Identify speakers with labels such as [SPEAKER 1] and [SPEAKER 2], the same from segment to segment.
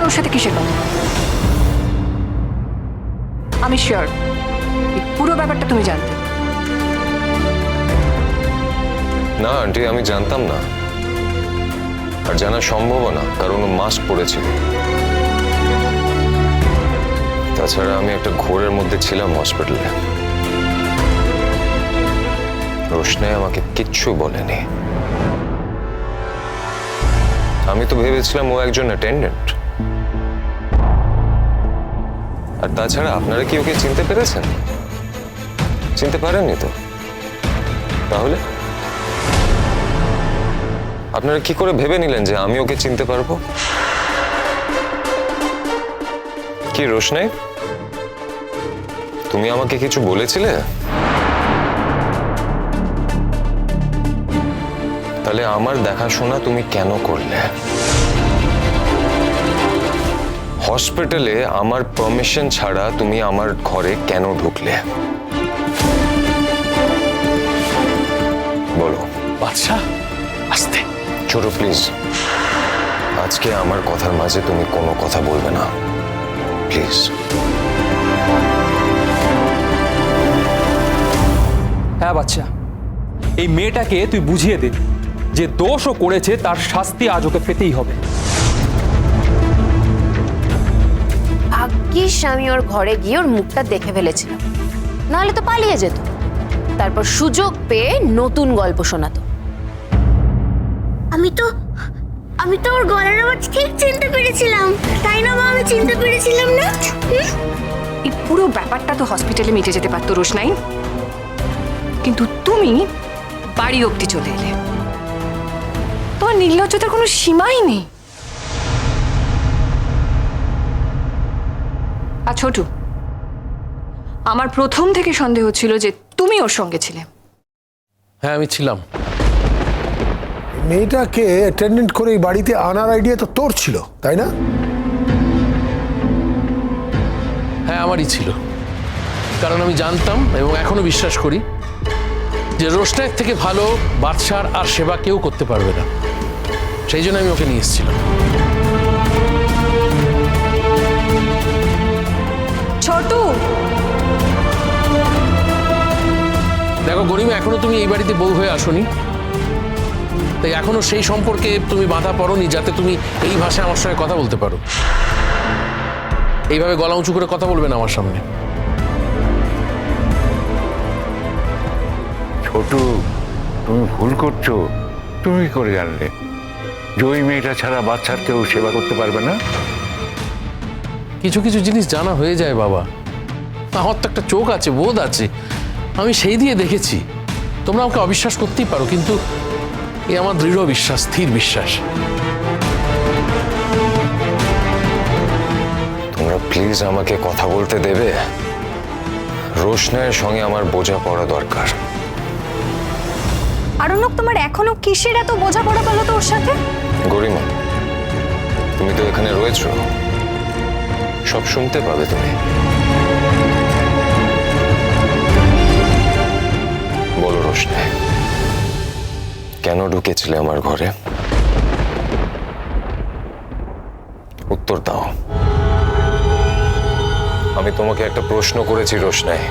[SPEAKER 1] ওর সাথে কিসের কথা? আমি শিওর এই পুরো ব্যাপারটা তুমি জানতে।
[SPEAKER 2] না আন্টি, আমি জানতাম না, আর জানা সম্ভব না, কারণ ও মাস্ক পরেছিল। তাছাড়া আমি একটা ঘোরের মধ্যে ছিলাম হসপিটালে। রোশনাই আমাকে কিচ্ছু বলেনি। আমি তো ভেবেছিলাম ও একজন অ্যাটেন্ডেন্ট। আর তাছাড়া আপনারা কি ওকে চিনতে পেরেছেন? চিনতে পারেননি তো? তাহলে আপনারা কি করে ভেবে নিলেন যে আমি ওকে চিনতে পারবো? কি রোশনাই, তুমি আমাকে কিছু বলেছিলে? তাহলে আমার দেখাশোনা তুমি কেন করলে? হসপিটালে আমার পারমিশন ছাড়া তুমি আমার ঘরে কেন ঢুকলে? বলো।
[SPEAKER 3] বাদশাহ, আস্তে।
[SPEAKER 2] ছোট প্লিজ, আজকে আমার কথার মাঝে তুমি কোনো কথা বলবে না, প্লিজ।
[SPEAKER 4] হ্যাঁ বাচ্চা, এই মেয়েটাকে তুই বুঝিয়ে দে যে দোষও করেছে, তার শাস্তি আজ ওকে পেতেই হবে।
[SPEAKER 5] ভাগ্যিস আমি ওর ঘরে গিয়ে ওর মুখটা দেখে ফেলেছিলাম, নাহলে তো পালিয়ে যেত। তারপর সুযোগ পেয়ে নতুন গল্প শোনাতো।
[SPEAKER 6] আমি তো ওর গলার আওয়াজ ঠিক চিনতে পেরেছিলাম, তাই না মা? আমি চিনতে পেরেছিলাম না?
[SPEAKER 1] এই পুরো ব্যাপারটা তো হসপিটালে মিটে যেতে পারতো রোশনাই, কিন্তু তুমি বাড়ি অবধি চলে এলে। তোমার নির্লজ্জতার কোনো সীমাই নেই। আর ছোটু, আমার প্রথম থেকে সন্দেহ ছিল যে তুমি ওর সঙ্গে ছিলে।
[SPEAKER 3] হ্যাঁ, আমি ছিলাম।
[SPEAKER 7] মেয়েটাকে অ্যাটেন্ডেন্ট করে এই বাড়িতে আনার আইডিয়া তো তোর ছিল, তাই না?
[SPEAKER 3] হ্যাঁ, আমারই ছিল, কারণ আমি জানতাম এবং এখনো বিশ্বাস করি যে রোশনাইয়ের থেকে ভালো বাদশার আর সেবা কেউ করতে পারবে না। সেই জন্য আমি ওকে নিয়ে এসেছিলাম।
[SPEAKER 1] ছোটু,
[SPEAKER 3] দেখো গরিমা, এখনো তুমি এই বাড়িতে বউ হয়ে আসোনি, তাই এখনো সেই সম্পর্কে তুমি বাধা পড়োনি যাতে তুমি এই ভাষায় আমার সঙ্গে কথা বলতে পারো। এইভাবে গলা উঁচু করে কথা বলবে না আমার সামনে।
[SPEAKER 8] ছোটু, তুমি ভুল করছো। তুমি কি করে জানলে যে ওই মেয়েটা ছাড়া বাচ্চার কেউ সেবা করতে পারবে না?
[SPEAKER 3] কিছু কিছু জিনিস জানা হয়ে যায় বাবা। আমার তো একটা চোখ আছে, বোধ আছে, আমি সেই দিয়ে দেখেছি। তোমরা আমাকে অবিশ্বাস করতেই পারো, কিন্তু এ আমার দৃঢ় বিশ্বাস, স্থির বিশ্বাস।
[SPEAKER 2] তোমরা প্লিজ আমাকে কথা বলতে দেবে? রোশনাইয়ের সঙ্গে আমার বোঝা পড়া দরকার।
[SPEAKER 1] আরণ্যক, তোমার এখনো কিসের এত বোঝাপড়া পেলো তো ওর সাথে?
[SPEAKER 2] গরিমা, তুমি তো এখানে রয়েছো, সব শুনতে পাবে তুমি। বলো রোশনাই, কেন ঢুকেছিলে আমার ঘরে? উত্তর দাও। আমি তোমাকে একটা প্রশ্ন করেছি রোশনাই,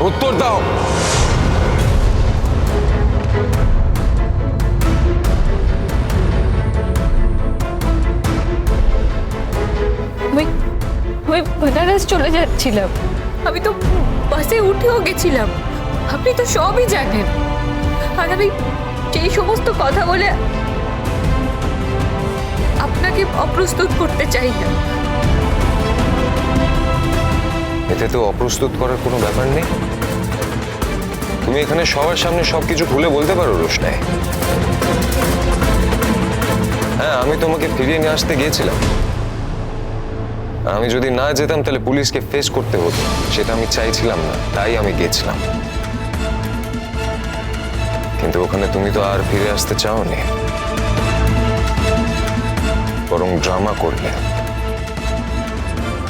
[SPEAKER 2] উত্তর দাও।
[SPEAKER 9] আমি বেনারস চলে যাচ্ছিলাম, আমি তো বাসে উঠেও গেছিলাম, আপনি তো সবই জানেন। আর আমি সেই সমস্ত কথা বলে আপনাকে অপ্রস্তুত করতে চাই না।
[SPEAKER 2] এতে তো অপ্রস্তুত করার কোনো ব্যাপার নেই। তুমি এখানে সবার সামনে সবকিছু খুলে বলতে পারো রোশনাই। হ্যাঁ, আমি তোমাকে ফিরিয়ে নিয়ে আসতে গিয়েছিলাম। আমি যদি না যেতাম তাহলে পুলিশকে ফেস করতে হতো, সেটা আমি চাইছিলাম না, তাই আমি গিয়েছিলাম। কিন্তু ওখানে তুমি তো আর ফিরে আসতে চাওনি, বরং ড্রামা করলে।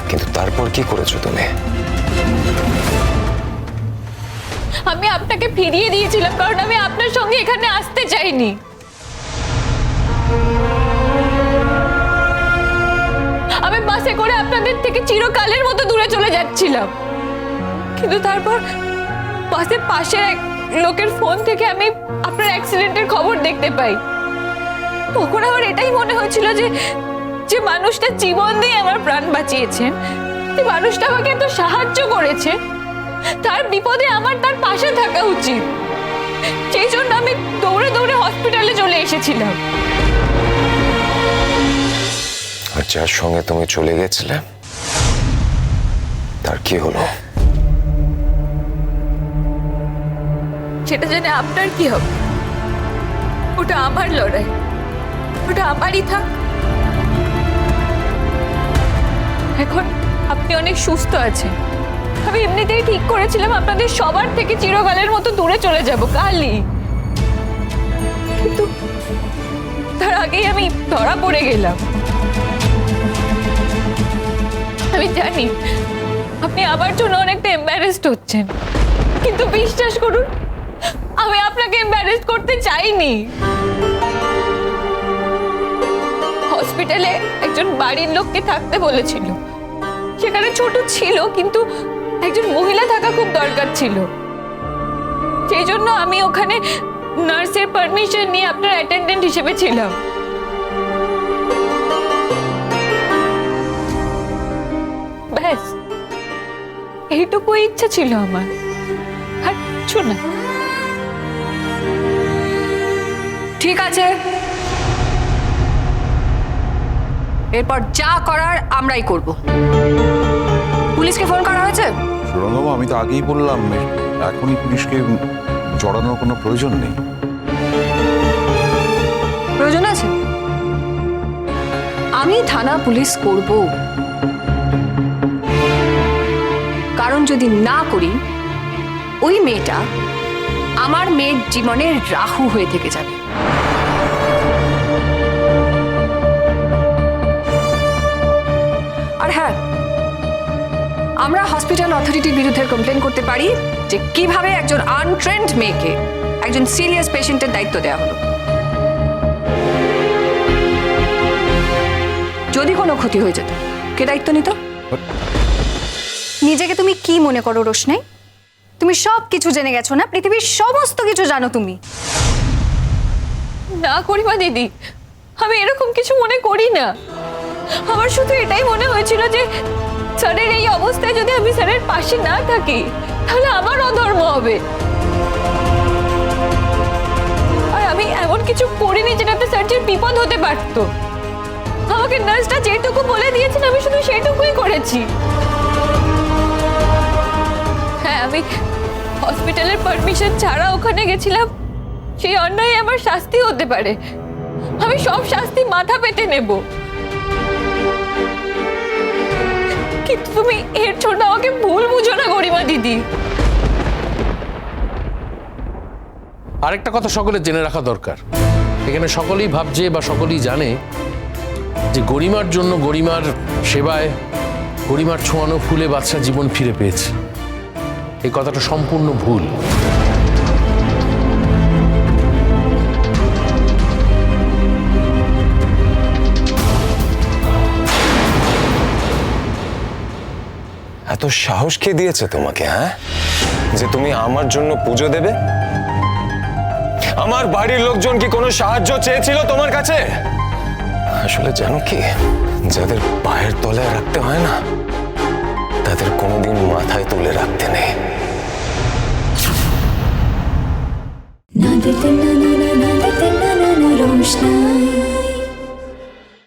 [SPEAKER 2] কিন্তু তারপর কি করেছো তুমি?
[SPEAKER 9] আমি আপনাকে ফিরিয়ে দিয়েছিলাম কারণ আমি আপনার সঙ্গে এখানে আসতে চাইনি। থেকে চিরকালের মতো দূরে চলে যাচ্ছিলাম। কিন্তু তারপর বাসের পাশের এক লোকের ফোন থেকে আমি আপনার অ্যাক্সিডেন্টের খবর দেখতে পাই। তখন আমার এটাই মনে হয়েছিল যে যে মানুষটা জীবন দিয়ে আমার প্রাণ বাঁচিয়েছেন, যে মানুষটা আমাকে এত সাহায্য করেছে, তার বিপদে আমার তার পাশে থাকা উচিত। সেই জন্য আমি দৌড়ে দৌড়ে হসপিটালে চলে এসেছিলাম।
[SPEAKER 2] আর যার সঙ্গে তুমি চলে গেছিলে তার কি হলো?
[SPEAKER 9] সেটা জেনে আপনার কি হবে? ওটা আমার লড়াই, ওটা আমারই থাক। এখন আপনি অনেক সুস্থ আছেন। আমি এমনিতেই ঠিক করেছিলাম আপনাদের সবার থেকে চিরকালের মতো দূরে চলে যাব কালই, কিন্তু তার আগেই আমি ধরা পড়ে গেলাম। আমি জানি আপনি আমার জন্য অনেকটা এম্বারেসড হচ্ছেন, কিন্তু বিশ্বাস করুন আমি আপনাকে এম্বারেস করতে চাইনি। হসপিটালে একজন বাড়ির লোককে থাকতে বলেছিল, সেখানে ছোট ছিল কিন্তু একজন মহিলা থাকা খুব দরকার ছিল। সেই জন্য আমি ওখানে নার্সের পারমিশন নিয়ে আপনার অ্যাটেন্ডেন্ট হিসেবে ছিলাম। ব্যাস এইটুকুই ইচ্ছা ছিল আমার, আর কিছু না।
[SPEAKER 1] ঠিক আছে, এরপর যা করার আমরাই করব। পুলিশকে ফোন করা হয়েছে?
[SPEAKER 10] সুরঙ্গবাবু, আমি তো আগেই বললাম এখনই পুলিশকে জড়ানোর কোনো প্রয়োজন নেই।
[SPEAKER 1] প্রয়োজন আছে? আমি থানা পুলিশ করব, কারণ যদি না করি ওই মেয়েটা আমার মেয়ের জীবনের রাহু হয়ে থেকে যাবে। আর হ্যাঁ, আমরা হসপিটাল অথরিটির বিরুদ্ধে কমপ্লেন করতে পারি যে কিভাবে একজন আনট্রেন্ড মেয়েকে একজন সিরিয়াস পেশেন্টের দায়িত্ব দেওয়া হলো। যদি কোনো ক্ষতি হয়ে যেত কে দায়িত্ব নিত?
[SPEAKER 11] নিজেকে তুমি কি মনে করো রোশনাই? তুমি সব কিছু জেনে গেছো না? পৃথিবীর সমস্ত কিছু জানো তুমি।
[SPEAKER 9] না করিমা দিদি, আমি এরকম কিছু মনে করি না। আমার শুধু এটাই মনে হয়েছিল যে স্যারের এই অবস্থায় যদি আমি স্যারের পাশে না থাকি তাহলে আমার অধর্ম হবে। আর আমি এমন কিছু করিনি যেটাতে স্যারের বিপদ হতে পারত। আমাকে নার্সটা যেটুকু বলে দিয়েছেন আমি শুধু সেটুকুই করেছি। হ্যাঁ, আমি হসপিটালের পারমিশন ছাড়া ওখানে গেছিলাম, সেই অন্যায় আমার শাস্তি হতে পারে। আমি সব শাস্তি মাথা পেতে নেব, কিন্তু তুমি এর জন্য আমাকে ভুল বুঝো না গরিমা দিদি।
[SPEAKER 3] আরেকটা কথা সকলে জেনে রাখা দরকার, এখানে সকলেই ভাবছে বা সকলেই জানে যে গরিমার জন্য, গরিমার সেবায়, গরিমার ছোঁয়ানো ফুলে বাচ্চা জীবন ফিরে পেয়েছে। এই কথাটা সম্পূর্ণ ভুল।
[SPEAKER 2] এত সাহস কে দিয়েছে তোমাকে, হ্যাঁ, যে তুমি আমার জন্য পুজো দেবে? আমার বাড়ির লোকজন কি কোনো সাহায্য চেয়েছিল তোমার কাছে? আসলে জানো কি, যাদের পায়ের তলায় রাখতে হয় না, তাদের কোনোদিন মাথায় তুলে রাখতে নেই।
[SPEAKER 12] না দিতে না না না দিতে না না রোশনাই।